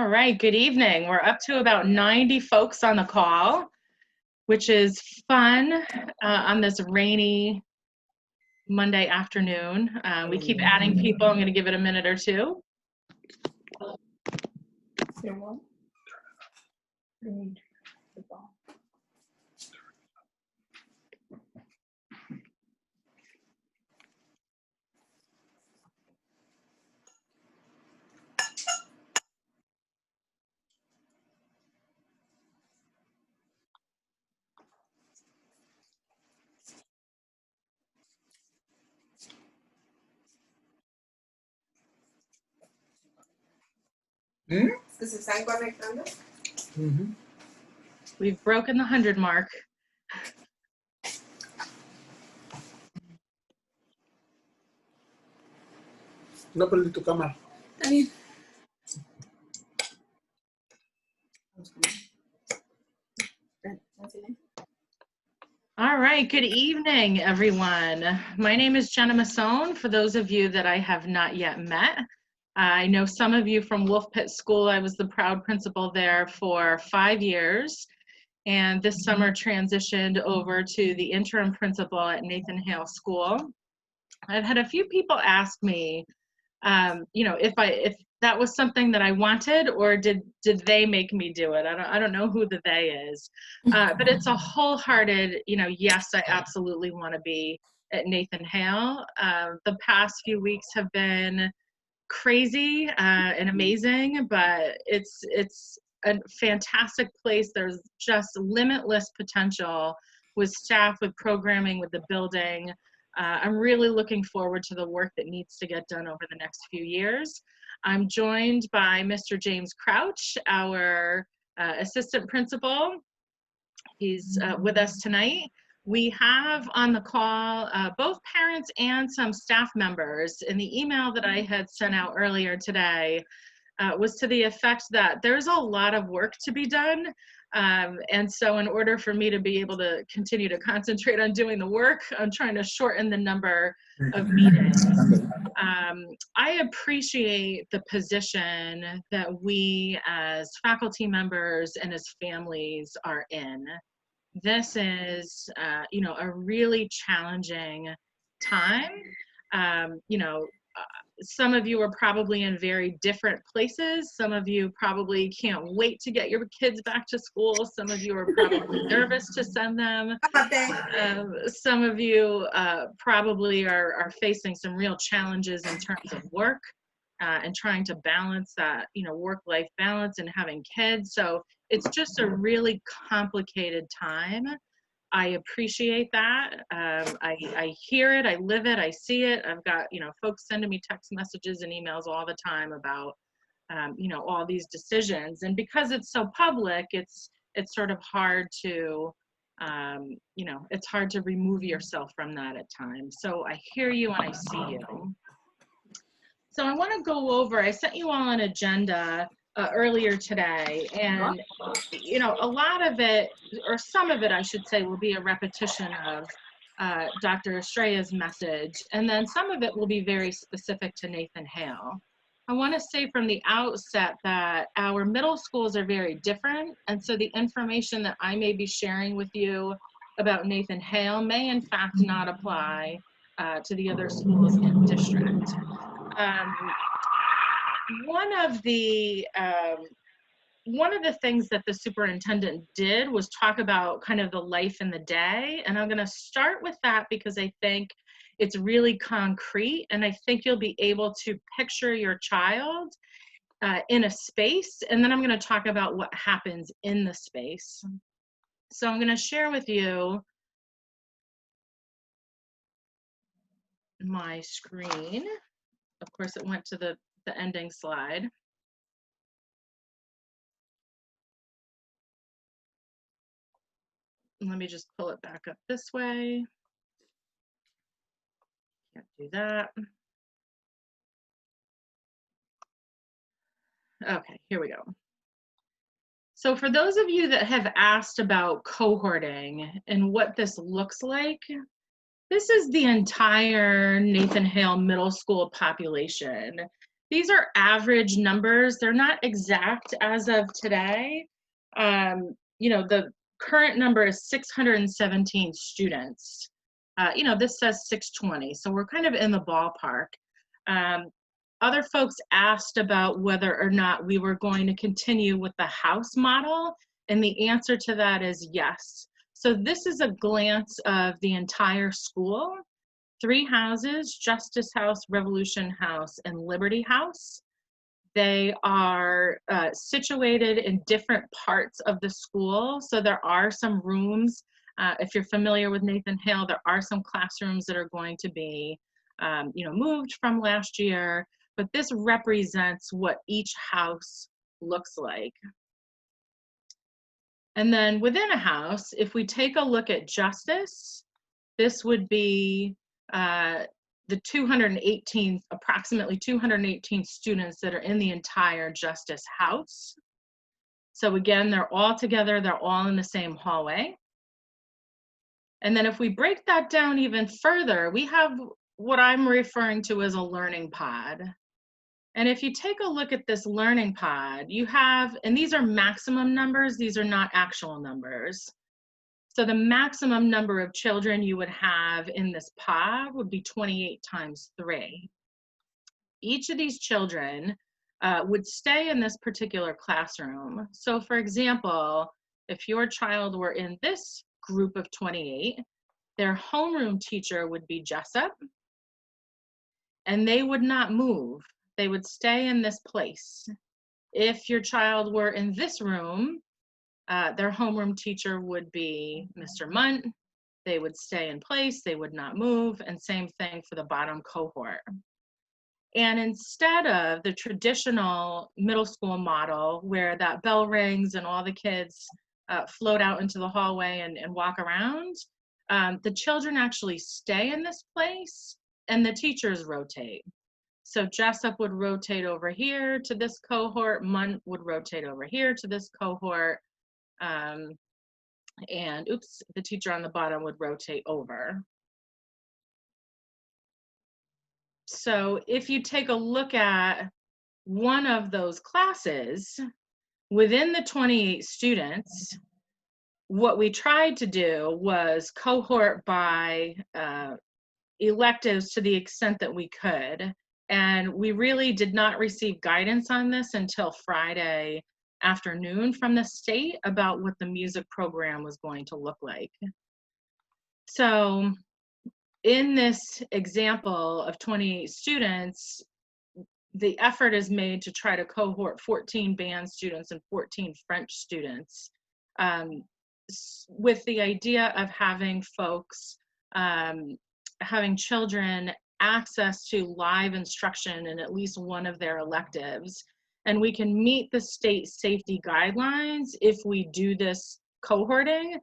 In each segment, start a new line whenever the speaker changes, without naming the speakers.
All right, good evening. We're up to about 90 folks on the call, which is fun on this rainy Monday afternoon. We keep adding people. I'm going to give it a minute or two.
¿Se están conectando?
We've broken the 100 mark.
No prendí tu cámara.
Está bien.
All right, good evening, everyone. My name is Jenna Masson, for those of you that I have not yet met. I know some of you from Wolf Pit School. I was the proud principal there for 5 years, and this summer transitioned over to the interim principal at Nathan Hale School. I've had a few people ask me, if that was something that I wanted, or did they make me do it? I don't know who the they is, but it's a wholehearted, yes, I absolutely want to be at Nathan Hale. The past few weeks have been crazy and amazing, but it's a fantastic place. There's just limitless potential with staff, with programming, with the building. I'm really looking forward to the work that needs to get done over the next few years. I'm joined by Mr. James Crouch, our assistant principal. He's with us tonight. We have on the call both parents and some staff members. And the email that I had sent out earlier today was to the effect that there's a lot of work to be done. And so in order for me to be able to continue to concentrate on doing the work, I'm trying to shorten the number of meetings. I appreciate the position that we as faculty members and as families are in. This is, a really challenging time. Some of you are probably in very different places. Some of you probably can't wait to get your kids back to school. Some of you are probably nervous to send them. Some of you probably are facing some real challenges in terms of work and trying to balance that, work-life balance and having kids. So it's just a really complicated time. I appreciate that. I hear it, I live it, I see it. I've got, folks sending me text messages and emails all the time about, all these decisions. And because it's so public, it's sort of hard to, it's hard to remove yourself from that at times. So I hear you and I see you. So I want to go over, I sent you all an agenda earlier today, and a lot of it, or some of it I should say, will be a repetition of Dr. Estrella's message, and then some of it will be very specific to Nathan Hale. I want to say from the outset that our middle schools are very different, and so the information that I may be sharing with you about Nathan Hale may in fact not apply to the other schools in district. One of the things that the superintendent did was talk about kind of the life in the day, and I'm going to start with that because I think it's really concrete, and I think you'll be able to picture your child in a space, and then I'm going to talk about what happens in the space. So I'm going to share with you my screen. Of course, it went to the ending slide. Let me just pull it back up this way. Can't do that. Okay, here we go. So for those of you that have asked about cohorting and what this looks like, this is the entire Nathan Hale Middle School population. These are average numbers. They're not exact as of today. You know, the current number is 617 students. You know, this says 620, so we're kind of in the ballpark. Other folks asked about whether or not we were going to continue with the house model, and the answer to that is yes. So this is a glance of the entire school. 3 houses: Justice House, Revolution House, and Liberty House. They are situated in different parts of the school. So there are some rooms, if you're familiar with Nathan Hale, there are some classrooms that are going to be you know, moved from last year, but this represents what each house looks like. And then within a house, if we take a look at Justice, this would be the 218, approximately 218 students that are in the entire Justice House. So again, they're all together, they're all in the same hallway. And then if we break that down even further, we have what I'm referring to as a learning pod. And if you take a look at this learning pod, you have, and these are maximum numbers, these are not actual numbers. So the maximum number of children you would have in this pod would be 28 times 3. Each of these children would stay in this particular classroom. So for example, if your child were in this group of 28, their homeroom teacher would be Jessup, and they would not move. They would stay in this place. If your child were in this room, their homeroom teacher would be Mr. Munt. They would stay in place, they would not move, and same thing for the bottom cohort. And instead of the traditional middle school model where that bell rings and all the kids float out into the hallway and walk around, the children actually stay in this place and the teachers rotate. So Jessup would rotate over here to this cohort, Munt would rotate over here to this cohort, and oops, the teacher on the bottom would rotate over. So if you take a look at one of those classes, within the 28 students, what we tried to do was cohort by electives to the extent that we could. And we really did not receive guidance on this until Friday afternoon from the state about what the music program was going to look like. So in this example of 28 students, the effort is made to try to cohort 14 band students and 14 French students, with the idea of having folks, having children access to live instruction in at least one of their electives. And we can meet the state safety guidelines if we do this cohorting.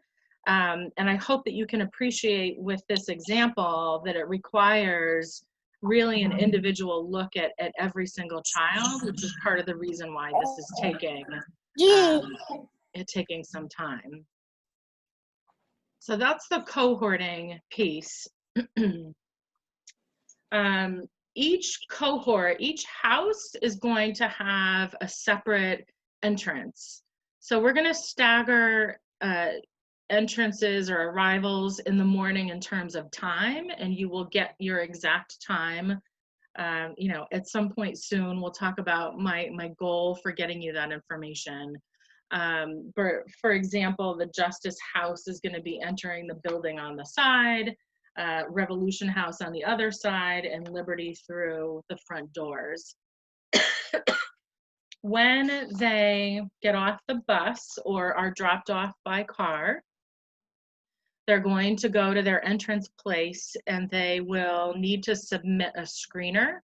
And I hope that you can appreciate with this example that it requires really an individual look at every single child, which is part of the reason why this is taking some time. So that's the cohorting piece. Each cohort, each house is going to have a separate entrance. So we're going to stagger entrances or arrivals in the morning in terms of time, and you will get your exact time. You know, at some point soon, we'll talk about my goal for getting you that information. But for example, the Justice House is going to be entering the building on the side, Revolution House on the other side, and Liberty through the front doors. When they get off the bus or are dropped off by car, they're going to go to their entrance place and they will need to submit a screener.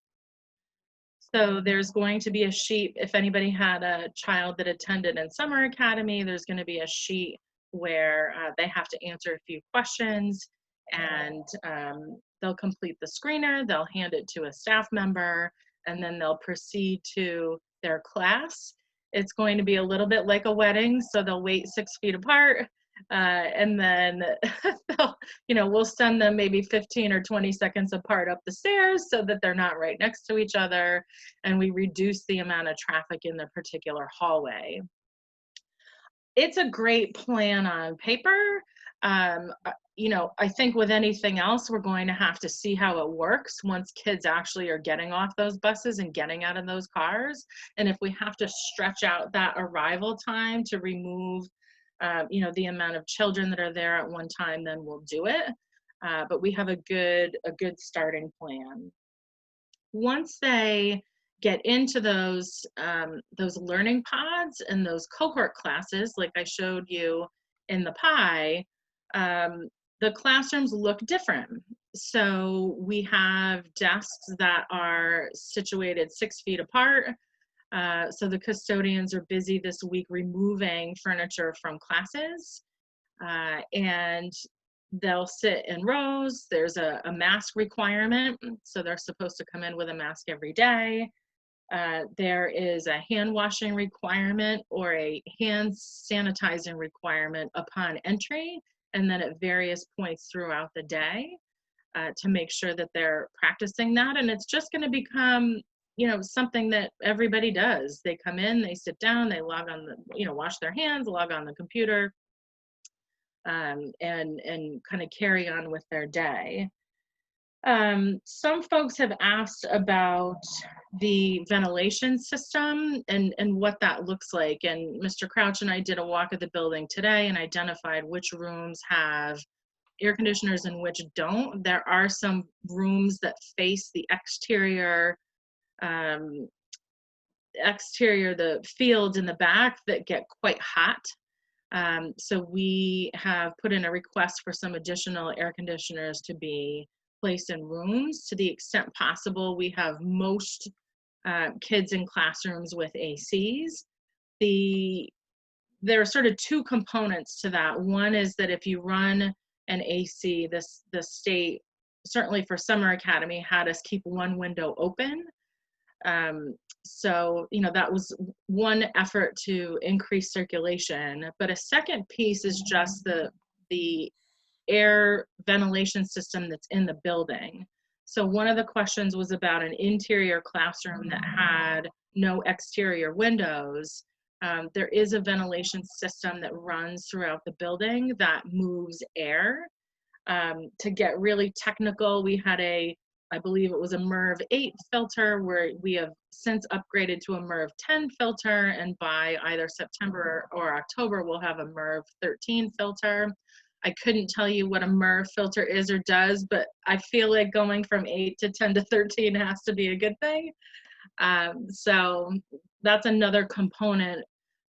So there's going to be a sheet, if anybody had a child that attended in summer academy, there's going to be a sheet where they have to answer a few questions, and they'll complete the screener, they'll hand it to a staff member, and then they'll proceed to their class. It's going to be a little bit like a wedding, so they'll wait 6 feet apart, and then we'll send them maybe 15 or 20 seconds apart up the stairs so that they're not right next to each other, and we reduce the amount of traffic in the particular hallway. It's a great plan on paper. I think with anything else, we're going to have to see how it works once kids actually are getting off those buses and getting out of those cars. And if we have to stretch out that arrival time to remove, the amount of children that are there at one time, then we'll do it. But we have a good starting plan. Once they get into those learning pods and those cohort classes, like I showed you in the pie, the classrooms look different. So we have desks that are situated 6 feet apart. So the custodians are busy this week removing furniture from classes, and they'll sit in rows. There's a mask requirement, so they're supposed to come in with a mask every day. There is a hand washing requirement or a hand sanitizing requirement upon entry, and then at various points throughout the day, to make sure that they're practicing that. And it's just going to become, something that everybody does. They come in, they sit down, they log on wash their hands, log on the computer, and kind of carry on with their day. Some folks have asked about the ventilation system and what that looks like. And Mr. Crouch and I did a walk of the building today and identified which rooms have air conditioners and which don't. There are some rooms that face the exterior, the field in the back, that get quite hot. So we have put in a request for some additional air conditioners to be placed in rooms. To the extent possible, we have most kids in classrooms with ACs. There are sort of two components to that. One is that if you run an AC, the state, certainly for Summer Academy, had us keep one window open. So, that was one effort to increase circulation. But a second piece is just the air ventilation system that's in the building. So one of the questions was about an interior classroom that had no exterior windows. There is a ventilation system that runs throughout the building that moves air. To get really technical, we had I believe it was a MERV 8 filter, where we have since upgraded to a MERV 10 filter, and by either September or October, we'll have a MERV 13 filter. I couldn't tell you what a MERV filter is or does, but I feel like going from 8 to 10 to 13 has to be a good thing. So that's another component,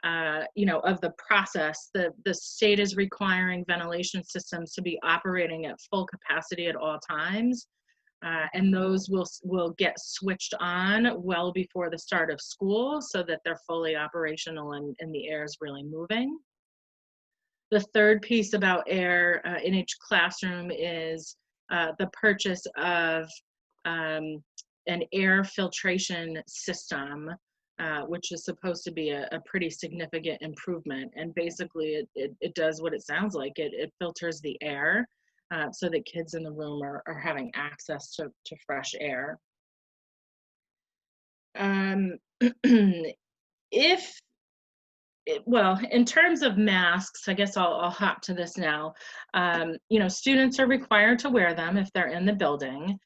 of the process. The state is requiring ventilation systems to be operating at full capacity at all times. And those will get switched on well before the start of school so that they're fully operational and the air is really moving. The third piece about air in each classroom is the purchase of an air filtration system, which is supposed to be a pretty significant improvement. And basically it does what it sounds like. It filters the air so that kids in the room are having access to fresh air. In terms of masks, I guess I'll hop to this now. Students are required to wear them if they're in the building.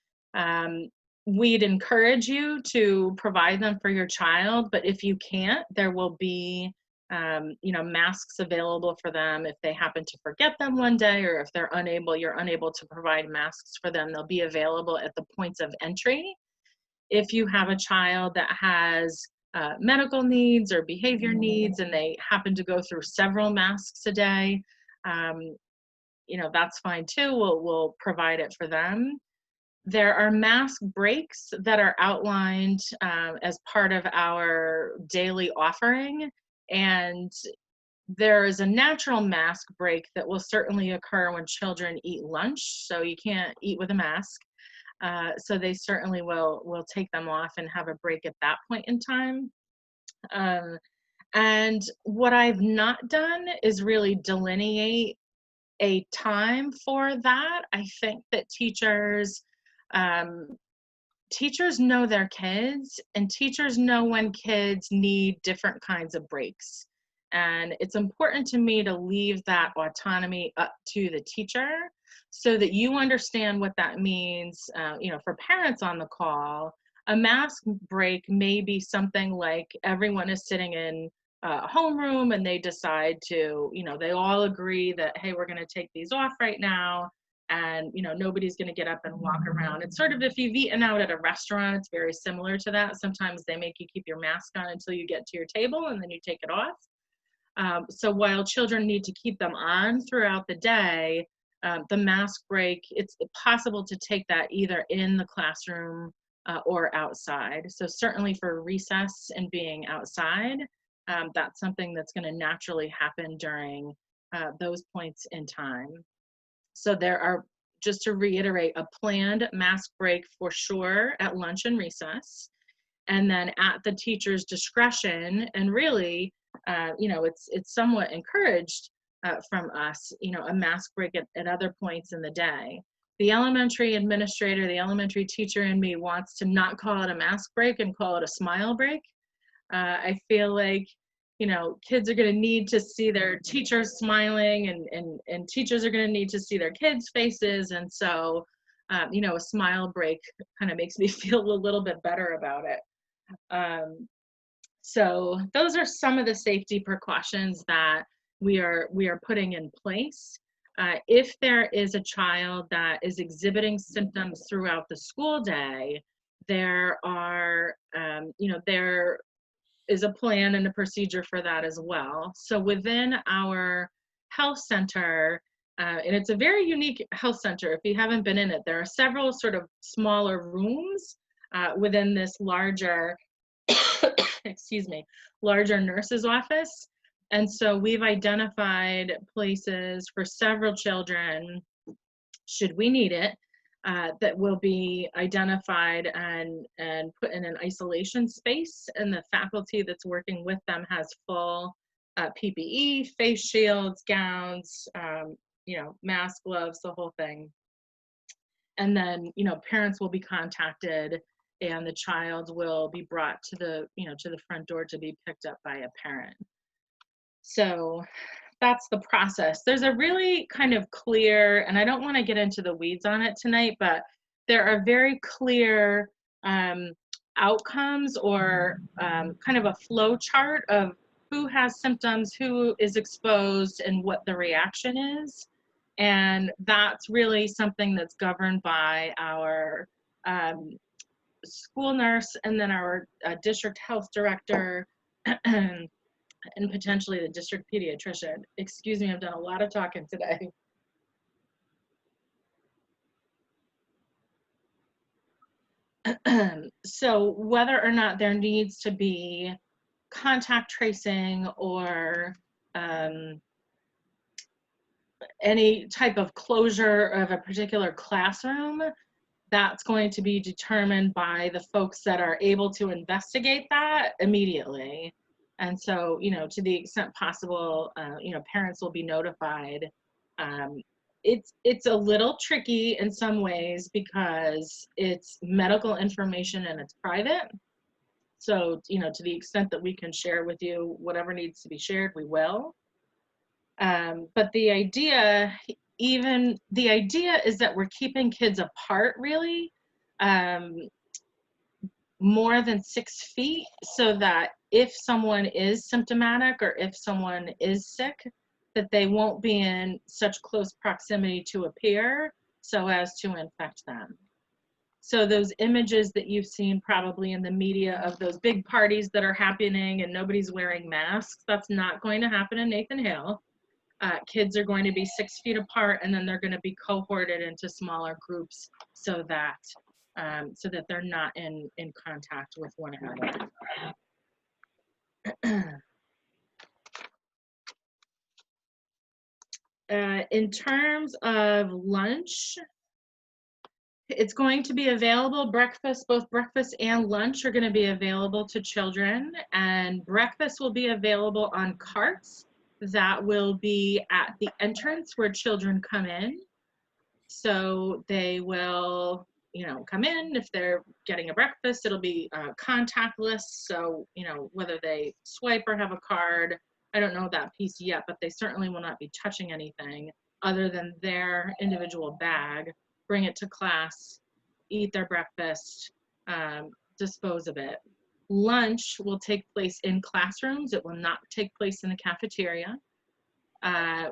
We'd encourage you to provide them for your child, but if you can't, there will be masks available for them if they happen to forget them one day, or if you're unable to provide masks for them, they'll be available at the points of entry. If you have a child that has medical needs or behavior needs and they happen to go through several masks a day, that's fine too. We'll provide it for them. There are mask breaks that are outlined as part of our daily offering, and there is a natural mask break that will certainly occur when children eat lunch, so you can't eat with a mask. So they certainly will take them off and have a break at that point in time. And what I've not done is really delineate a time for that. I think that teachers know their kids, and teachers know when kids need different kinds of breaks. And it's important to me to leave that autonomy up to the teacher so that you understand what that means. For parents on the call, a mask break may be something like everyone is sitting in a homeroom and they decide to, they all agree that, hey, we're going to take these off right now, and nobody's going to get up and walk around. It's sort of, if you've eaten out at a restaurant, it's very similar to that. Sometimes they make you keep your mask on until you get to your table and then you take it off. So while children need to keep them on throughout the day, the mask break, it's possible to take that either in the classroom or outside. So certainly for recess and being outside, that's something that's going to naturally happen during those points in time. So there are, just to reiterate, a planned mask break for sure at lunch and recess. And then at the teacher's discretion, and really, it's somewhat encouraged from us, a mask break at other points in the day. The elementary administrator, the elementary teacher in me wants to not call it a mask break and call it a smile break. I feel like, kids are going to need to see their teachers smiling, and teachers are going to need to see their kids' faces. And so, a smile break kind of makes me feel a little bit better about it. So those are some of the safety precautions that we are putting in place. If there is a child that is exhibiting symptoms throughout the school day, there are, there is a plan and a procedure for that as well. So within our health center, and it's a very unique health center. If you haven't been in it, there are several sort of smaller rooms within this larger, excuse me, larger nurse's office. And so we've identified places for several children, should we need it, that will be identified and put in an isolation space. And the faculty that's working with them has full PPE, face shields, gowns, mask, gloves, the whole thing. And then, parents will be contacted and the child will be brought to the, to the front door to be picked up by a parent. So that's the process. There's a really kind of clear, and I don't want to get into the weeds on it tonight, but there are very clear outcomes or kind of a flow chart of who has symptoms, who is exposed, and what the reaction is. And that's really something that's governed by our school nurse, and then our district health director, and potentially the district pediatrician. Excuse me, I've done a lot of talking today. So whether or not there needs to be contact tracing or any type of closure of a particular classroom, that's going to be determined by the folks that are able to investigate that immediately. And so, to the extent possible, parents will be notified. It's a little tricky in some ways because it's medical information and it's private. So, to the extent that we can share with you whatever needs to be shared, we will. But the idea is that we're keeping kids apart, really, more than 6 feet, so that if someone is symptomatic or if someone is sick, that they won't be in such close proximity to a peer so as to infect them. So those images that you've seen probably in the media of those big parties that are happening and nobody's wearing masks, that's not going to happen in Nathan Hale. Kids are going to be 6 feet apart, and then they're going to be cohorted into smaller groups so that they're not in contact with one another. In terms of lunch, it's going to be available. Both breakfast and lunch are going to be available to children, and breakfast will be available on carts that will be at the entrance where children come in. So they will, come in. If they're getting a breakfast, it'll be contactless. So, whether they swipe or have a card, I don't know that piece yet, but they certainly will not be touching anything other than their individual bag, bring it to class, eat their breakfast, dispose of it. Lunch will take place in classrooms. It will not take place in the cafeteria.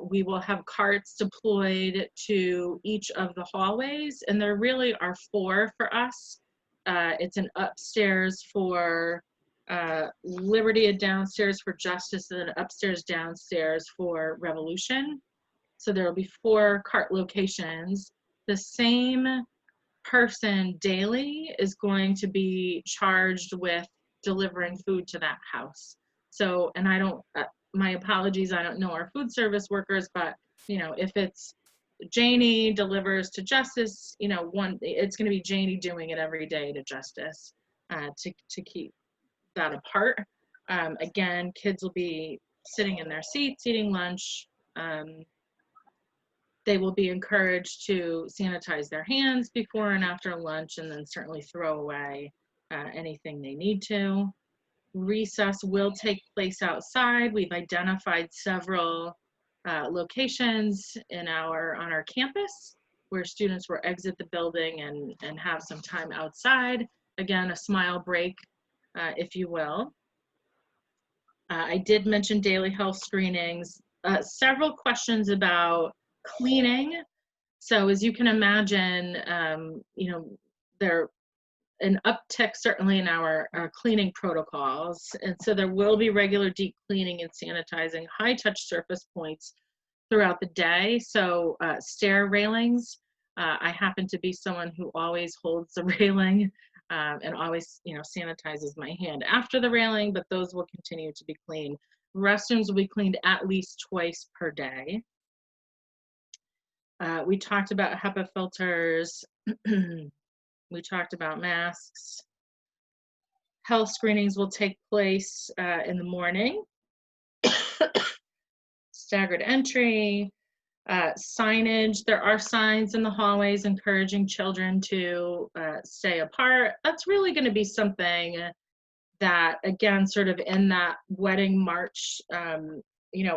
We will have carts deployed to each of the hallways, and there really are 4 for us. It's an upstairs for Liberty, a downstairs for Justice, and an upstairs downstairs for Revolution. So there will be 4 cart locations. The same person daily is going to be charged with delivering food to that house. So, and I don't, my apologies, I don't know our food service workers, but if it's Janie delivers to Justice, it's going to be Janie doing it every day to Justice, to keep that apart. Again, kids will be sitting in their seats, eating lunch. They will be encouraged to sanitize their hands before and after lunch, and then certainly throw away anything they need to. Recess will take place outside. We've identified several locations on our campus where students will exit the building and have some time outside. Again, a smile break, if you will. I did mention daily health screenings. Several questions about cleaning. So as you can imagine, there an uptick certainly in our cleaning protocols. And so there will be regular deep cleaning and sanitizing high touch surface points throughout the day. So stair railings, I happen to be someone who always holds the railing and always, sanitizes my hand after the railing, but those will continue to be cleaned. Restrooms will be cleaned at least twice per day. We talked about HEPA filters. We talked about masks. Health screenings will take place in the morning. Staggered entry, signage. There are signs in the hallways encouraging children to stay apart. That's really going to be something that, again, sort of in that wedding march,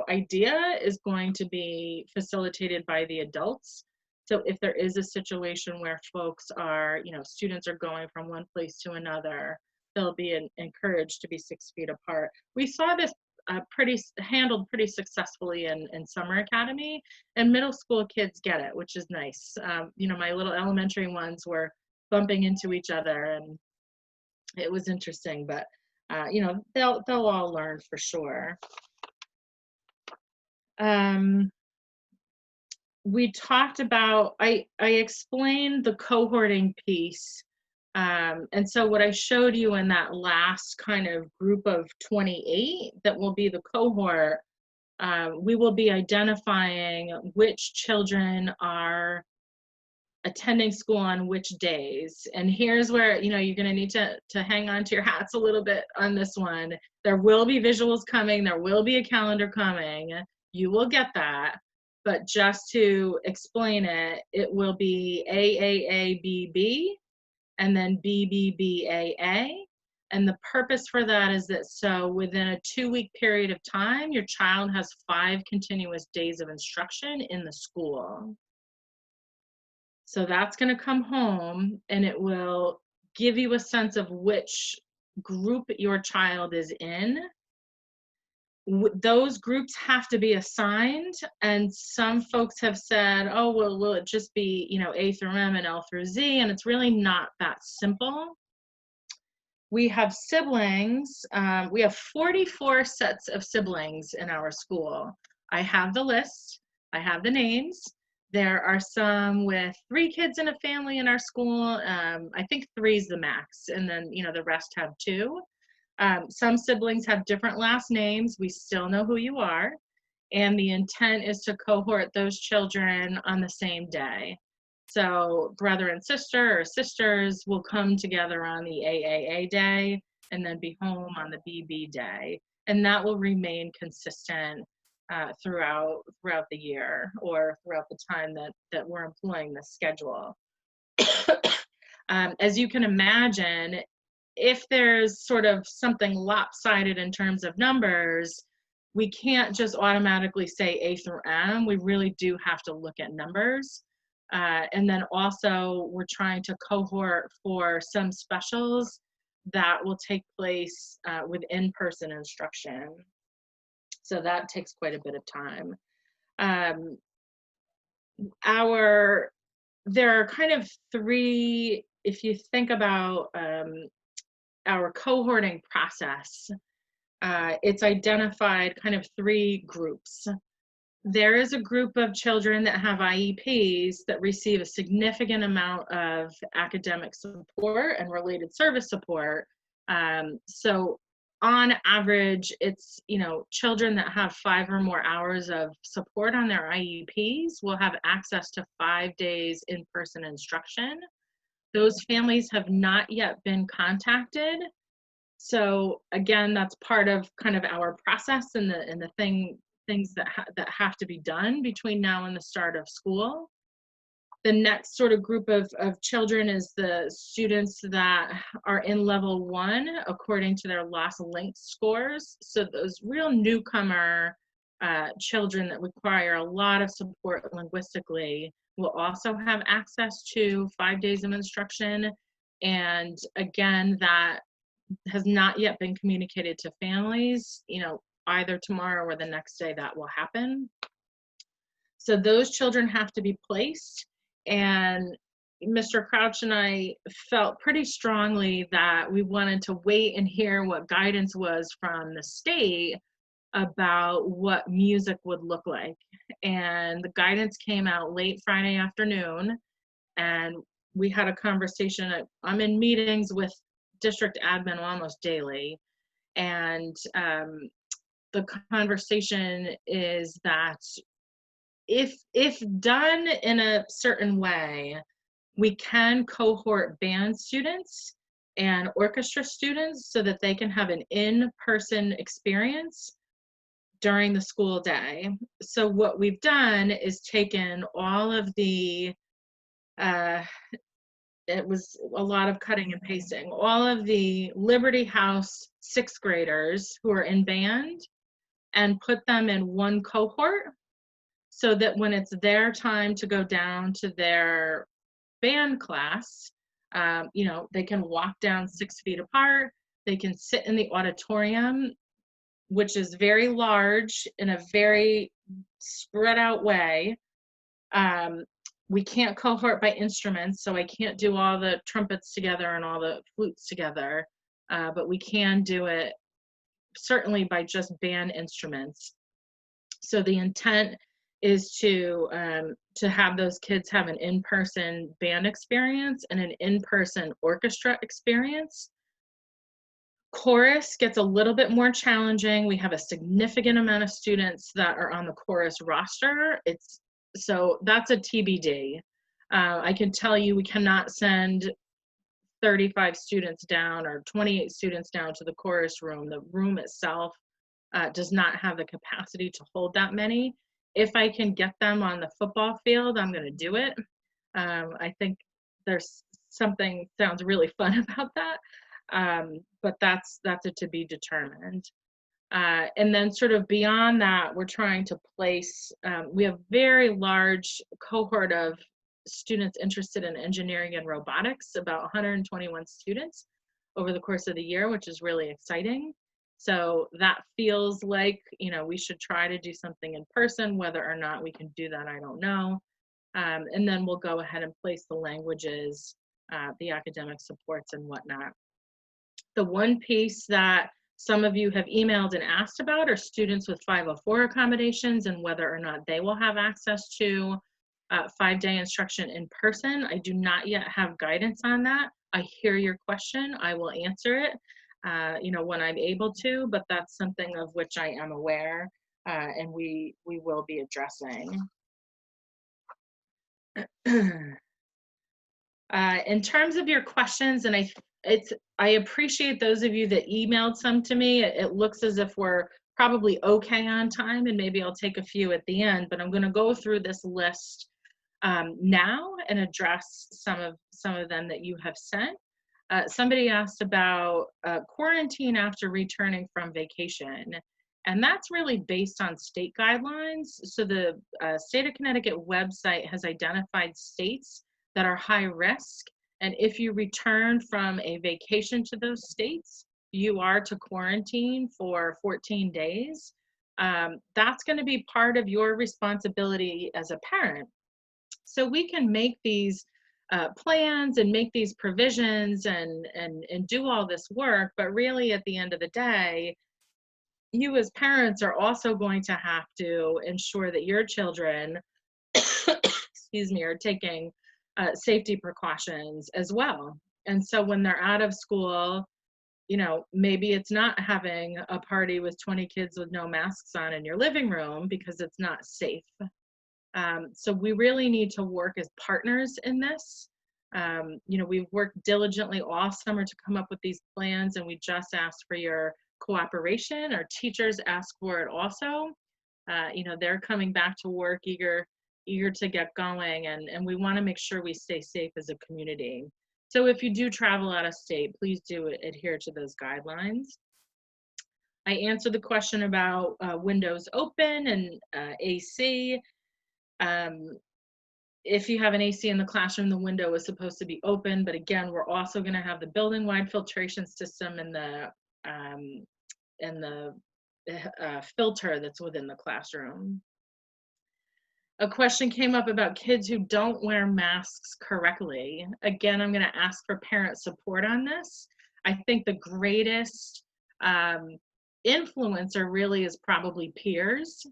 idea is going to be facilitated by the adults. So if there is a situation where folks are, students are going from one place to another, they'll be encouraged to be 6 feet apart. We saw this handled pretty successfully in Summer Academy, and middle school kids get it, which is nice. My little elementary ones were bumping into each other, and it was interesting, but they'll all learn for sure. We talked about, I explained the cohorting piece. And so what I showed you in that last kind of group of 28 that will be the cohort, we will be identifying which children are attending school on which days. And here's where, you're going to need to hang on to your hats a little bit on this one. There will be visuals coming. There will be a calendar coming. You will get that. But just to explain it, it will be AAABB and then BBBAA. And the purpose for that is that so within a 2-week period of time, your child has 5 continuous days of instruction in the school. So that's going to come home, and it will give you a sense of which group your child is in. Those groups have to be assigned, and some folks have said, oh, well, will it just be, A through M and L through Z? And it's really not that simple. We have siblings. We have 44 sets of siblings in our school. I have the list. I have the names. There are some with 3 kids in a family in our school. I think 3 is the max, and then the rest have 2. Some siblings have different last names. We still know who you are, and the intent is to cohort those children on the same day. So brother and sister or sisters will come together on the AAA day and then be home on the BB day, and that will remain consistent throughout the year or throughout the time that we're employing the schedule. As you can imagine, if there's sort of something lopsided in terms of numbers, we can't just automatically say A through M. We really do have to look at numbers. And then also we're trying to cohort for some specials that will take place with in-person instruction. So that takes quite a bit of time. There are kind of three, if you think about our cohorting process, it's identified kind of three groups. There is a group of children that have IEPs that receive a significant amount of academic support and related service support. So on average, it's, children that have 5 or more hours of support on their IEPs will have access to 5 days in-person instruction. Those families have not yet been contacted. So again, that's part of kind of our process and the things that have to be done between now and the start of school. The next sort of group of children is the students that are in level 1 according to their Loss Link scores. So those real newcomer children that require a lot of support linguistically will also have access to 5 days of instruction. And again, that has not yet been communicated to families. Either tomorrow or the next day that will happen. So those children have to be placed. And Mr. Crouch and I felt pretty strongly that we wanted to wait and hear what guidance was from the state about what music would look like. And the guidance came out late Friday afternoon, and we had a conversation. I'm in meetings with district admin almost daily, and the conversation is that if done in a certain way, we can cohort band students and orchestra students so that they can have an in-person experience during the school day. So what we've done is taken all of the, it was a lot of cutting and pasting, all of the Liberty House 6th graders who are in band and put them in one cohort so that when it's their time to go down to their band class, they can walk down 6 feet apart. They can sit in the auditorium, which is very large in a very spread out way. We can't cohort by instruments, so I can't do all the trumpets together and all the flutes together, but we can do it certainly by just band instruments. So the intent is to have those kids have an in-person band experience and an in-person orchestra experience. Chorus gets a little bit more challenging. We have a significant amount of students that are on the chorus roster. So that's a TBD. I can tell you we cannot send 35 students down or 28 students down to the chorus room. The room itself does not have the capacity to hold that many. If I can get them on the football field, I'm going to do it. I think there's something sounds really fun about that, but that's a to be determined. And then sort of beyond that, we're trying to place, we have very large cohort of students interested in engineering and robotics, about 121 students over the course of the year, which is really exciting. So that feels like, we should try to do something in person. Whether or not we can do that, I don't know. And then we'll go ahead and place the languages, the academic supports and whatnot. The one piece that some of you have emailed and asked about are students with 504 accommodations and whether or not they will have access to 5-day instruction in person. I do not yet have guidance on that. I hear your question. I will answer it, when I'm able to, but that's something of which I am aware, and we will be addressing. In terms of your questions, and I appreciate those of you that emailed some to me. It looks as if we're probably okay on time, and maybe I'll take a few at the end, but I'm going to go through this list now and address some of them that you have sent. Somebody asked about quarantine after returning from vacation, and that's really based on state guidelines. So the state of Connecticut website has identified states that are high risk, and if you return from a vacation to those states, you are to quarantine for 14 days. That's going to be part of your responsibility as a parent. So we can make these plans and make these provisions and do all this work, but really at the end of the day, you as parents are also going to have to ensure that your children, excuse me, are taking safety precautions as well. And so when they're out of school, you know, maybe it's not having a party with 20 kids with no masks on in your living room because it's not safe. So we really need to work as partners in this. You know, we've worked diligently all summer to come up with these plans, and we just asked for your cooperation. Our teachers ask for it also. You know, they're coming back to work eager to get going, and we want to make sure we stay safe as a community. So if you do travel out of state, please do adhere to those guidelines. I answered the question about windows open and AC. If you have an AC in the classroom, the window is supposed to be open, but again, we're also going to have the building-wide filtration system and the filter that's within the classroom. A question came up about kids who don't wear masks correctly. Again, I'm going to ask for parent support on this. I think the greatest influencer really is probably peers.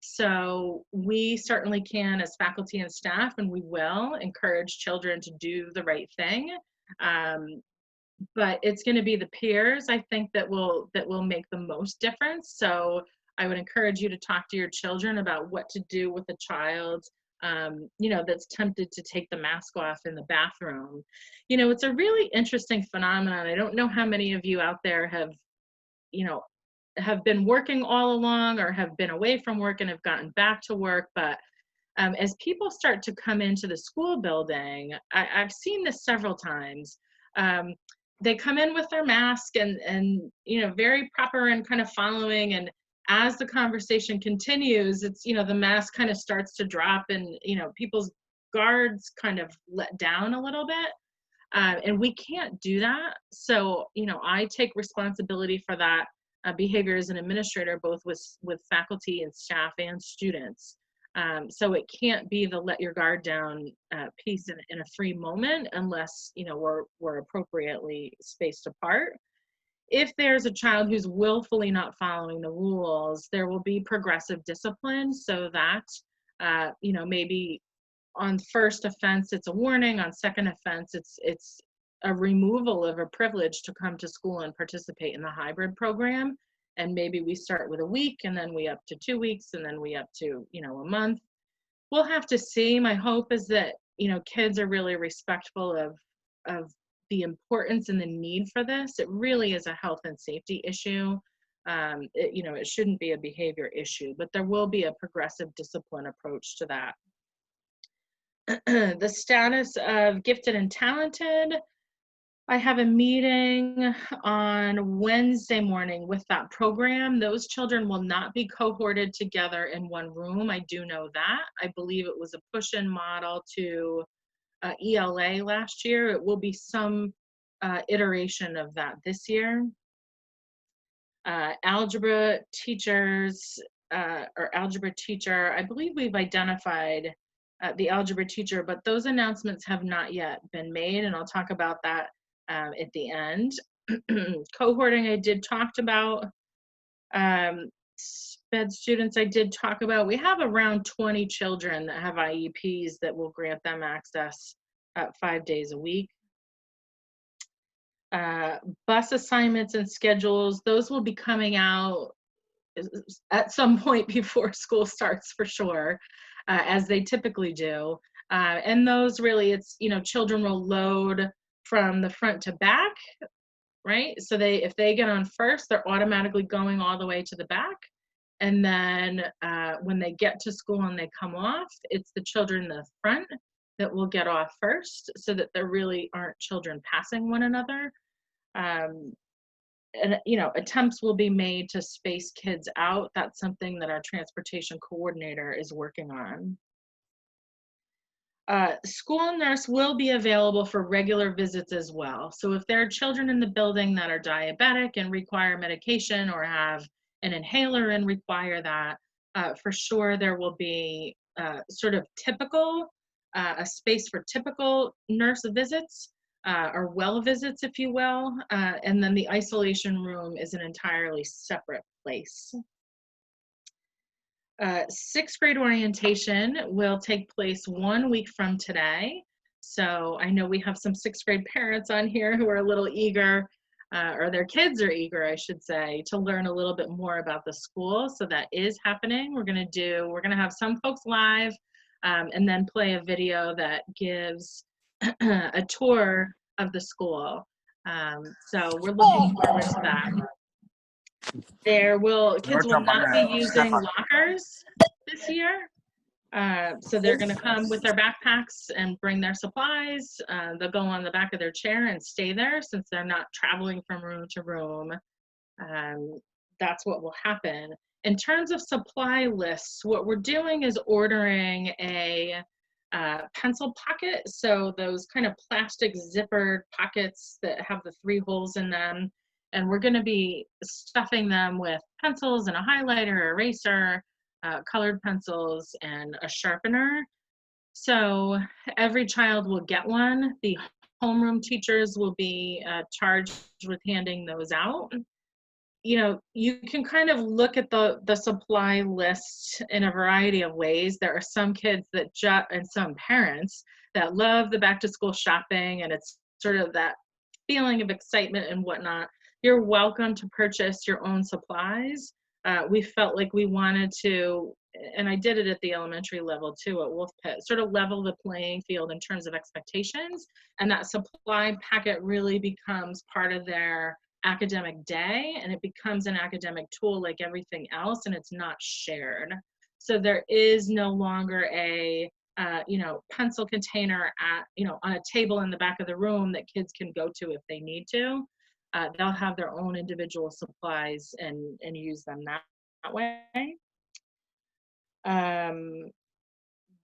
So we certainly can, as faculty and staff, and we will encourage children to do the right thing. But it's going to be the peers, I think, that will make the most difference. So I would encourage you to talk to your children about what to do with a child, you know, that's tempted to take the mask off in the bathroom. You know, it's a really interesting phenomenon. I don't know how many of you out there have, you know, have been working all along or have been away from work and have gotten back to work, but as people start to come into the school building, I've seen this several times. They come in with their mask and you know, very proper and kind of following, and as the conversation continues, it's, you know, the mask kind of starts to drop, and you know, people's guards kind of let down a little bit. And we can't do that. So, you know, I take responsibility for that behavior as an administrator, both with faculty and staff and students. So it can't be the let your guard down piece in a free moment unless, you know, we're appropriately spaced apart. If there's a child who's willfully not following the rules, there will be progressive discipline so that, you know, maybe on first offense, it's a warning. On second offense, it's a removal of a privilege to come to school and participate in the hybrid program. And maybe we start with a week, and then we up to 2 weeks, and then we up to, you know, a month. We'll have to see. My hope is that, you know, kids are really respectful of the importance and the need for this. It really is a health and safety issue. You know, it shouldn't be a behavior issue, but there will be a progressive discipline approach to that. The status of gifted and talented. I have a meeting on Wednesday morning with that program. Those children will not be cohorted together in one room. I do know that. I believe it was a push-in model to ELA last year. It will be some iteration of that this year. Algebra teachers or algebra teacher, I believe we've identified the algebra teacher, but those announcements have not yet been made, and I'll talk about that at the end. Cohorting, I did talk about. SPED students, I did talk about. We have around 20 children that have IEPs that will grant them access 5 days a week. Bus assignments and schedules, those will be coming out at some point before school starts for sure, as they typically do. And those really, it's, you know, children will load from the front to back right? So if they get on first, they're automatically going all the way to the back. And then when they get to school and they come off, it's the children in the front that will get off first, so that there really aren't children passing one another. And attempts will be made to space kids out. That's something that our transportation coordinator is working on. School nurse will be available for regular visits as well. So if there are children in the building that are diabetic and require medication, or have an inhaler and require that, for sure there will be sort of typical, a space for typical nurse visits, or well visits, if you will. And then the isolation room is an entirely separate place. Sixth grade orientation will take place 1 week from today. So I know we have some sixth grade parents on here who are a little eager, or their kids are eager, I should say, to learn a little bit more about the school. So that is happening. We're gonna have some folks live, and then play a video that gives a tour of the school. So we're looking forward to that. Kids will not be using lockers this year. So they're going to come with their backpacks and bring their supplies. They'll go on the back of their chair and stay there, since they're not traveling from room to room. That's what will happen. In terms of supply lists, what we're doing is ordering a pencil pocket. So those kind of plastic zippered pockets that have the 3 holes in them. And we're going to be stuffing them with pencils and a highlighter, eraser, colored pencils, and a sharpener. So every child will get one. The homeroom teachers will be charged with handing those out. You can kind of look at the supply list in a variety of ways. There are some kids and some parents that love the back to school shopping, and it's sort of that feeling of excitement and whatnot. You're welcome to purchase your own supplies. We felt like we wanted to, and I did it at the elementary level too at Wolf Pit, sort of level the playing field in terms of expectations, and that supply packet really becomes part of their academic day, and it becomes an academic tool like everything else, and it's not shared. So there is no longer a pencil container on a table in the back of the room that kids can go to if they need to. They'll have their own individual supplies and use them that way.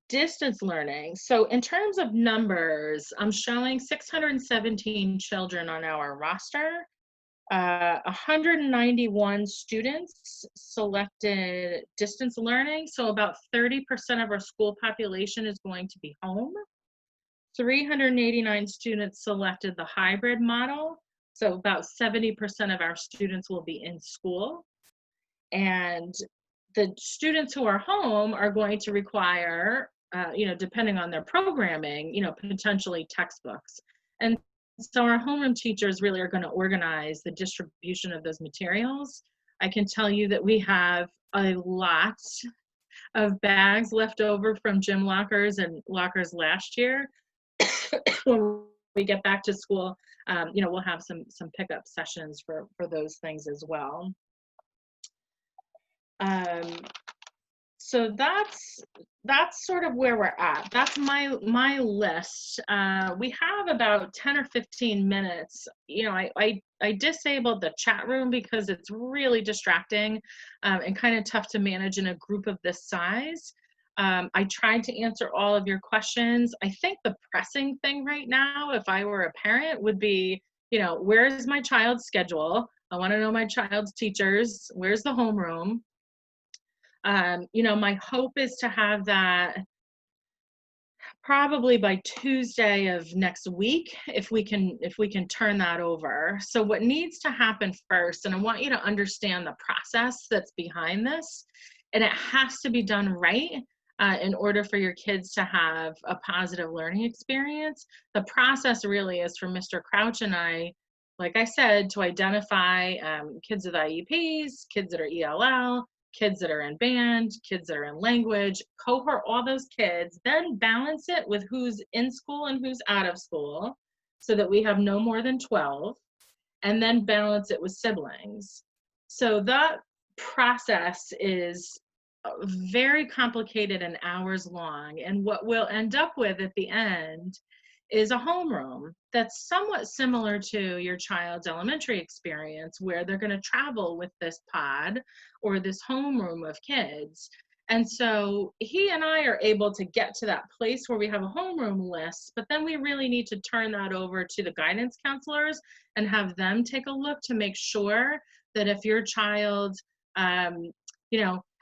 Distance learning. So in terms of numbers, I'm showing 617 children on our roster. 191 students selected distance learning. So about 30% of our school population is going to be home. 389 students selected the hybrid model. So about 70% of our students will be in school. And the students who are home are going to require, depending on their programming, potentially textbooks. And so our homeroom teachers really are going to organize the distribution of those materials. I can tell you that we have a lot of bags left over from gym lockers and lockers last year. When we get back to school, we'll have some pickup sessions for those things as well. So that's sort of where we're at. That's my list. We have about 10 or 15 minutes. I disabled the chat room because it's really distracting and kind of tough to manage in a group of this size. I tried to answer all of your questions. I think the pressing thing right now, if I were a parent, would be, where's my child's schedule? I want to know my child's teachers. Where's the homeroom? My hope is to have that probably by Tuesday of next week, if we can turn that over. So what needs to happen first, and I want you to understand the process that's behind this, and it has to be done right in order for your kids to have a positive learning experience. The process really is for Mr. Crouch and I, like I said, to identify kids with IEPs, kids that are ELL, kids that are in band, kids that are in language, cohort all those kids, then balance it with who's in school and who's out of school so that we have no more than 12. and then balance it with siblings. So that process is very complicated and hours long. And what we'll end up with at the end is a homeroom that's somewhat similar to your child's elementary experience, where they're going to travel with this pod or this homeroom of kids. And so he and I are able to get to that place where we have a homeroom list, but then we really need to turn that over to the guidance counselors and have them take a look to make sure that if your child,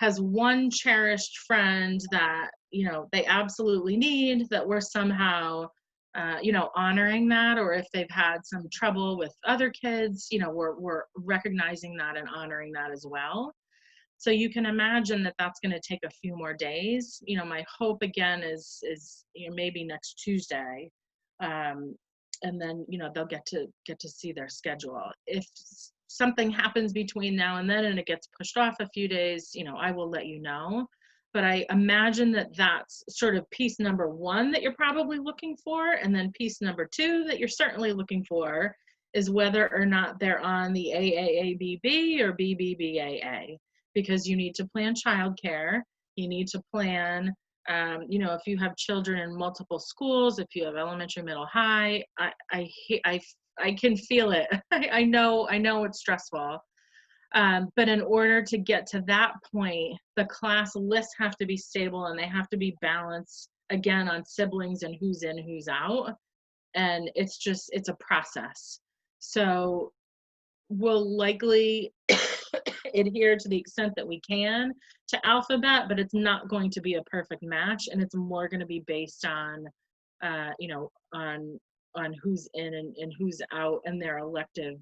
has one cherished friend that, they absolutely need, that we're somehow, honoring that, or if they've had some trouble with other kids, we're recognizing that and honoring that as well. So you can imagine that that's going to take a few more days. My hope again is maybe next Tuesday, and then they'll get to see their schedule. If something happens between now and then and it gets pushed off a few days, I will let you know. But I imagine that that's sort of piece number one that you're probably looking for, and then piece number two that you're certainly looking for is whether or not they're on the AAABB or BBBAA, because you need to plan childcare. You need to plan, if you have children in multiple schools, if you have elementary, middle, high, I can feel it. I know it's stressful. But in order to get to that point, the class lists have to be stable and they have to be balanced again on siblings and who's in, who's out. And it's a process. So we'll likely adhere to the extent that we can to alphabet, but it's not going to be a perfect match. And it's more going to be based on, on who's in and who's out and their elective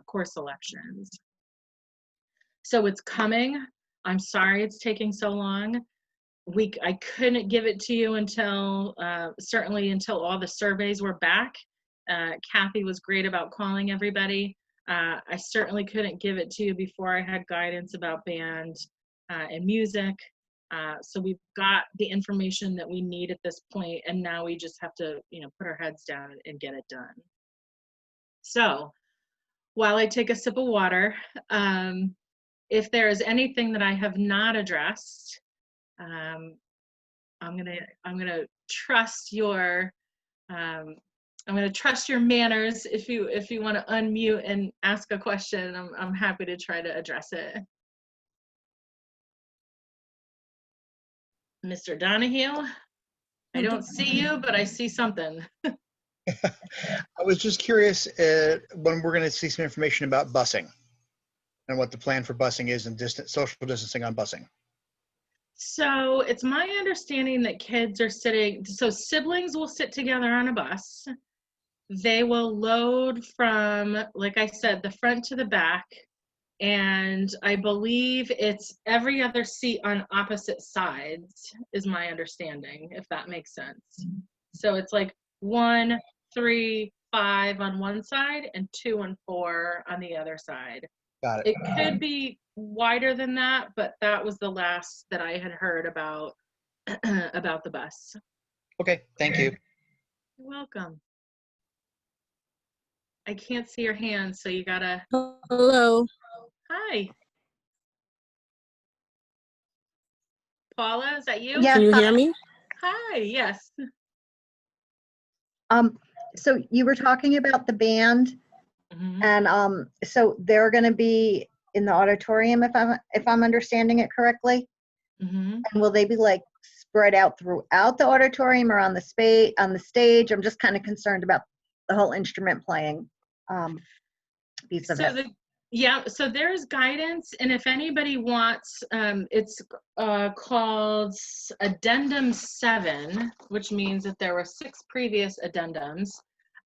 course selections. So it's coming. I'm sorry it's taking so long. I couldn't give it to you until, certainly until all the surveys were back. Kathy was great about calling everybody. I certainly couldn't give it to you before I had guidance about band and music. So we've got the information that we need at this point, and now we just have to, put our heads down and get it done. So while I take a sip of water, if there is anything that I have not addressed, I'm gonna trust your trust your manners. If you want to unmute and ask a question, I'm happy to try to address it. Mr. Donahue, I don't see you, but I see something.
I was just curious when we're going to see some information about busing and what the plan for busing is and social distancing on busing.
So it's my understanding that kids are so siblings will sit together on a bus. They will load from, like I said, the front to the back. And I believe it's every other seat on opposite sides is my understanding, if that makes sense. So it's like 1, 3, 5 on one side and 2 and 4 on the other side.
Got it.
It could be wider than that, but that was the last that I had heard about about the bus.
Okay, thank you.
You're welcome. I can't see your hand, so you gotta.
Hello.
Hi. Paula, is that you?
Can you hear me?
Hi, yes.
So you were talking about the band, and so they're going to be in the auditorium, if I'm understanding it correctly. And will they be like spread out throughout the auditorium or on the stage? I'm just kind of concerned about the whole instrument playing piece of it.
So there's guidance, and if anybody wants, it's called Addendum 7, which means that there were 6 previous addendums.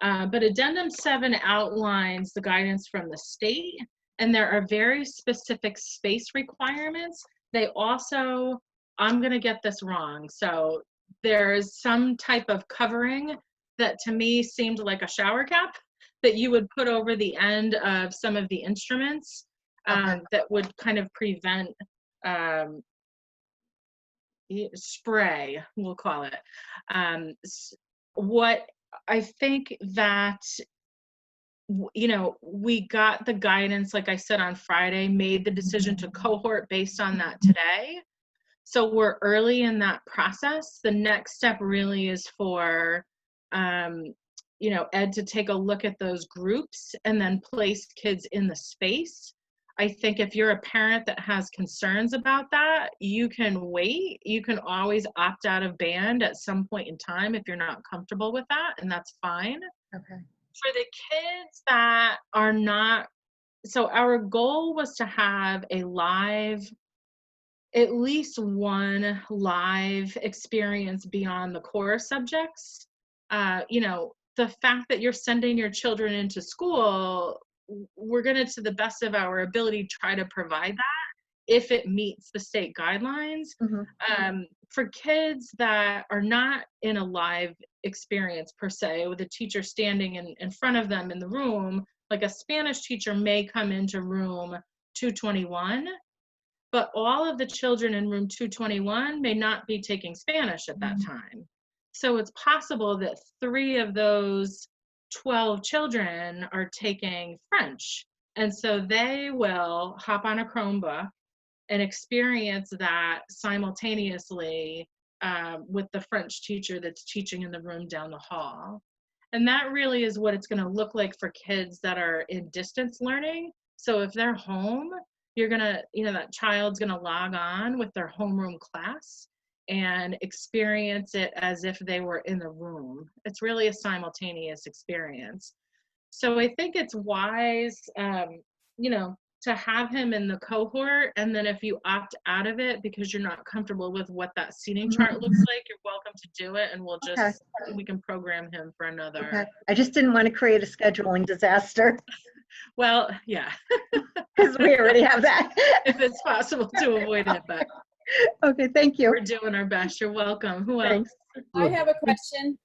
But Addendum 7 outlines the guidance from the state, and there are very specific space requirements. They also, I'm going to get this wrong, so there's some type of covering that to me seemed like a shower cap that you would put over the end of some of the instruments that would kind of prevent spray, we'll call it. What I think that you know, we got the guidance, like I said, on Friday, made the decision to cohort based on that today. So we're early in that process. The next step really is for, you know, Ed to take a look at those groups and then place kids in the space. I think if you're a parent that has concerns about that, you can wait. You can always opt out of band at some point in time if you're not comfortable with that, and that's fine.
Okay.
For the kids that are not, so our goal was to have a live, at least one live experience beyond the core subjects. You know, the fact that you're sending your children into school, we're going to the best of our ability, try to provide that if it meets the state guidelines. For kids that are not in a live experience per se, with a teacher standing in front of them in the room, like a Spanish teacher may come into room 221, but all of the children in room 221 may not be taking Spanish at that time. So it's possible that 3 of those 12 children are taking French. And so they will hop on a Chromebook and experience that simultaneously with the French teacher that's teaching in the room down the hall. And that really is what it's going to look like for kids that are in distance learning. So if they're home, you're going to, you know, that child's going to log on with their homeroom class and experience it as if they were in the room. It's really a simultaneous experience. So I think it's wise, you know, to have him in the cohort, and then if you opt out of it because you're not comfortable with what that seating chart looks like, you're welcome to do it, and we'll just, we can program him for another.
Okay. I just didn't want to create a scheduling disaster.
Well, yeah.
Because we already have that.
If it's possible to avoid it, but
okay, thank you.
we're doing our best. You're welcome. Who else?
Thanks.
I have a question.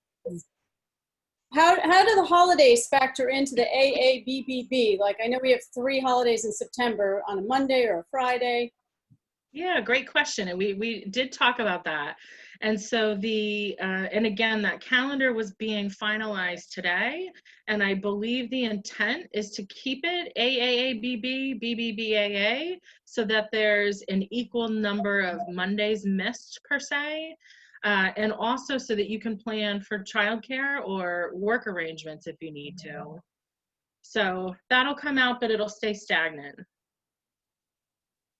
How do the holidays factor into the AABBB? Like, I know we have 3 holidays in September, on a Monday or a Friday.
Yeah, great question. And we did talk about that. And so and again, that calendar was being finalized today. And I believe the intent is to keep it AAABB, BBBAA, so that there's an equal number of Mondays missed per se. And also so that you can plan for childcare or work arrangements if you need to. So that'll come out, but it'll stay stagnant.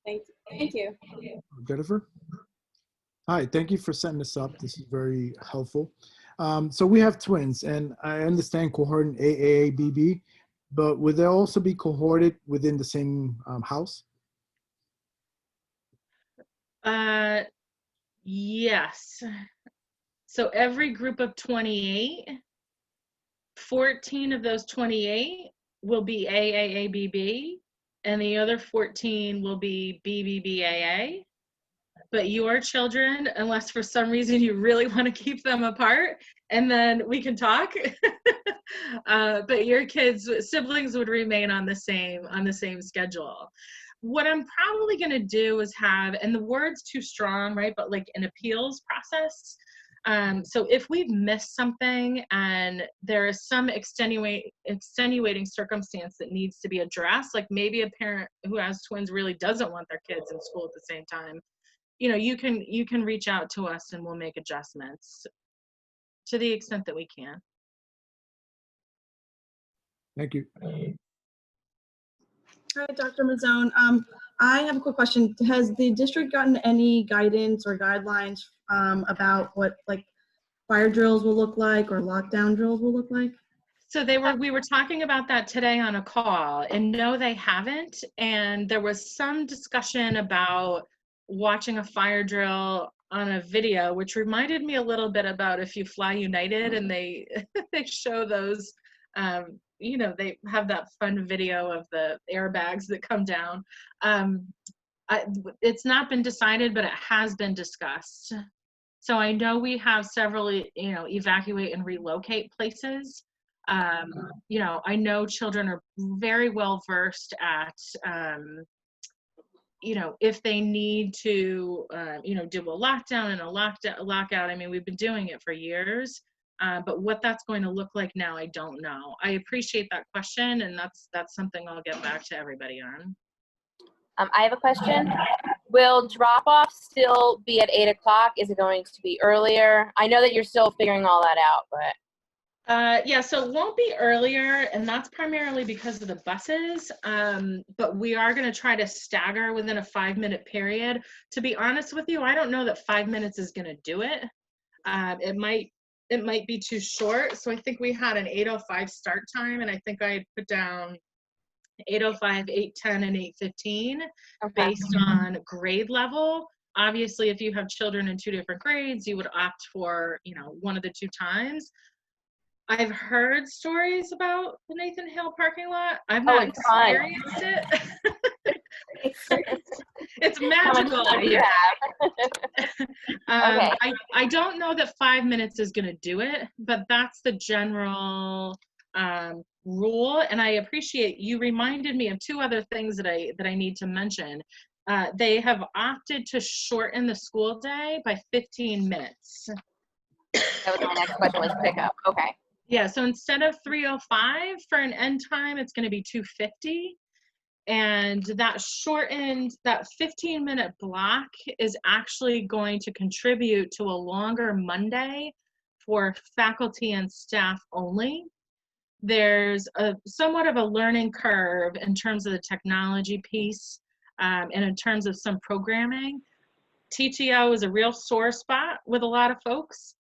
Thank you.
Jennifer? Hi, thank you for setting this up. This is very helpful. So we have twins, and I understand cohort in AABB, but would they also be cohorted within the same house?
Yes. So every group of 28, 14 of those 28 will be AAABB, and the other 14 will be BBBAA. But your children, unless for some reason you really want to keep them apart, and then we can talk, but your siblings would remain on the same schedule. What I'm probably going to do is have, and the word's too strong, right? But like an appeals process. So if we've missed something and there is some extenuating circumstance that needs to be addressed, like maybe a parent who has twins really doesn't want their kids in school at the same time, you know, you can reach out to us and we'll make adjustments to the extent that we can.
Thank you.
Hi, Dr. Mazzone. I have a quick question. Has the district gotten any guidance or guidelines about what like fire drills will look like or lockdown drills will look like?
So we were talking about that today on a call, and no, they haven't. And there was some discussion about watching a fire drill on a video, which reminded me a little bit about If You Fly United, and they they show those, you know, they have that fun video of the airbags that come down. It's not been decided, but it has been discussed. So I know we have several, you know, evacuate and relocate places. You know, I know children are very well versed at, you know, if they need to, you know, do a lockdown and a lockout. I mean, we've been doing it for years. But what that's going to look like now, I don't know. I appreciate that question, and that's something I'll get back to everybody on.
I have a question. Will drop-off still be at 8 o'clock? Is it going to be earlier? I know that you're still figuring all that out, but.
Yeah, so it won't be earlier, and that's primarily because of the buses. But we are going to try to stagger within a 5-minute period. To be honest with you, I don't know that 5 minutes is going to do it. It might be too short. So I think we had an 8:05 start time, and I think I had put down 8:05, 8:10, and 8:15 based on grade level. Obviously, if you have children in 2 different grades, you would opt for, one of the 2 times. I've heard stories about the Nathan Hale parking lot. I've not experienced it. It's magical.
How much time do you have? Okay.
I don't know that 5 minutes is going to do it, but that's the general rule. And I appreciate you reminded me of 2 other things that I need to mention. They have opted to shorten the school day by 15 minutes.
That was my next question, was pickup. Okay.
Yeah, so instead of 3:05 for an end time, it's going to be 2:50. And that 15-minute block is actually going to contribute to a longer Monday for faculty and staff only. There's somewhat of a learning curve in terms of the technology piece and in terms of some programming. TTO is a real sore spot with a lot of folks.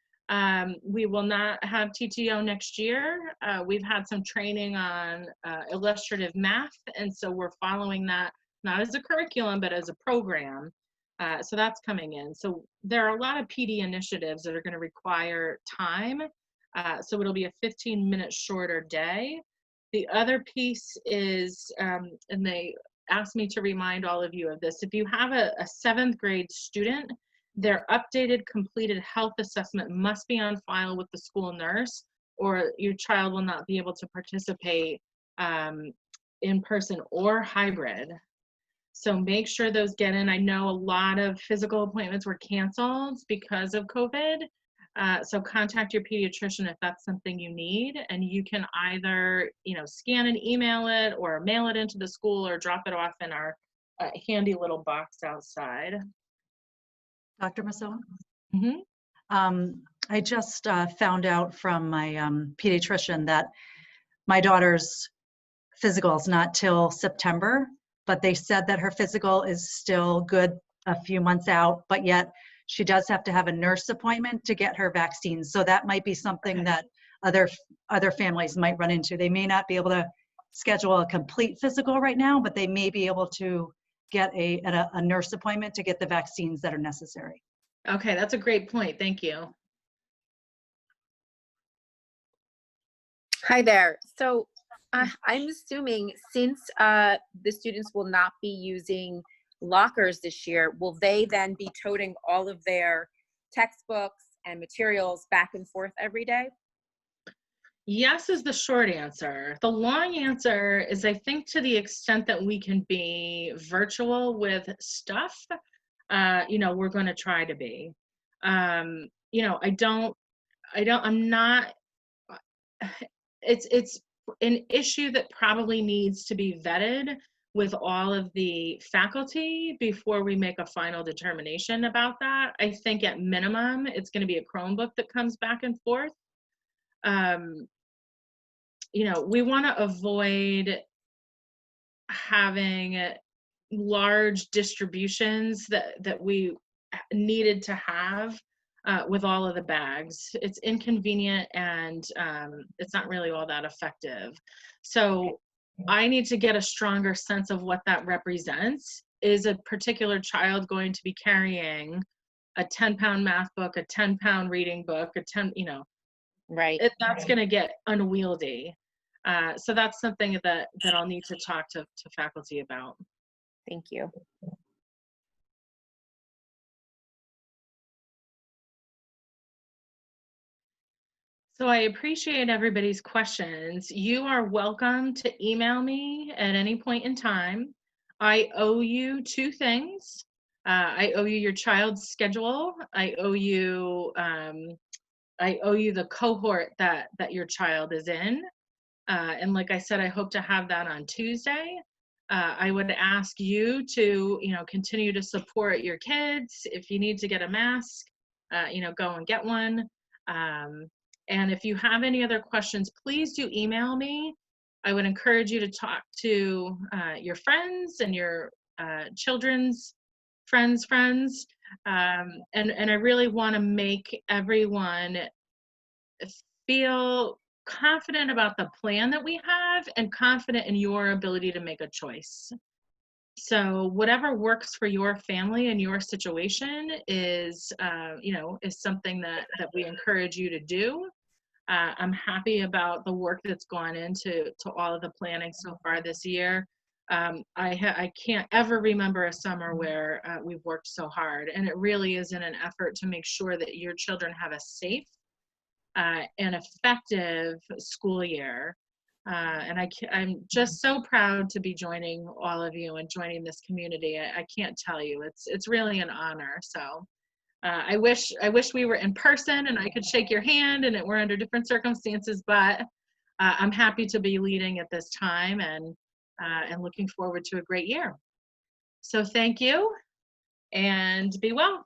We will not have TTO next year. We've had some training on illustrative math, and so we're following that not as a curriculum, but as a program. So that's coming in. So there are a lot of PD initiatives that are going to require time. So it'll be a 15-minute shorter day. The other piece is, and they asked me to remind all of you of this, if you have a 7th grade student, their updated completed health assessment must be on file with the school nurse, or your child will not be able to participate in person or hybrid. So make sure those get in. I know a lot of physical appointments were canceled because of COVID. So contact your pediatrician if that's something you need, and you can either, scan and email it or mail it into the school or drop it off in our handy little box outside.
Dr. Masson?
Mm-hmm.
I just found out from my pediatrician that my daughter's physical is not till September, but they said that her physical is still good a few months out, but yet she does have to have a nurse appointment to get her vaccines. So that might be something that other families might run into. They may not be able to schedule a complete physical right now, but they may be able to get a nurse appointment to get the vaccines that are necessary.
Okay, that's a great point. Thank you.
Hi there. So I'm assuming since the students will not be using lockers this year, will they then be toting all of their textbooks and materials back and forth every day?
Yes is the short answer. The long answer is, I think, to the extent that we can be virtual with stuff, we're going to try to be. I'm not, it's an issue that probably needs to be vetted with all of the faculty before we make a final determination about that. I think at minimum, it's going to be a Chromebook that comes back and forth. We want to avoid having large distributions that we needed to have with all of the bags. It's inconvenient and it's not really all that effective. So I need to get a stronger sense of what that represents. Is a particular child going to be carrying a 10-pound math book, a 10-pound reading book,
Right.
That's going to get unwieldy. So that's something that I'll need to talk to faculty about.
Thank you.
So I appreciate everybody's questions. You are welcome to email me at any point in time. I owe you 2 things. I owe you your child's schedule. I owe you I owe you the cohort that your child is in. And like I said, I hope to have that on Tuesday. I would ask you to, continue to support your kids. If you need to get a mask, go and get one. And if you have any other questions, please do email me. I would encourage you to talk to your friends and your children's friends. And I really want to make everyone feel confident about the plan that we have and confident in your ability to make a choice. So whatever works for your family and your situation is, is something that we encourage you to do. I'm happy about the work that's gone into all of the planning so far this year. I can't ever remember a summer where we've worked so hard, and it really is in an effort to make sure that your children have a safe and effective school year. And I'm just so proud to be joining all of you and joining this community. I can't tell you, it's really an honor. So I wish we were in person and I could shake your hand and we're under different circumstances, but I'm happy to be leading at this time and looking forward to a great year. So thank you and be well.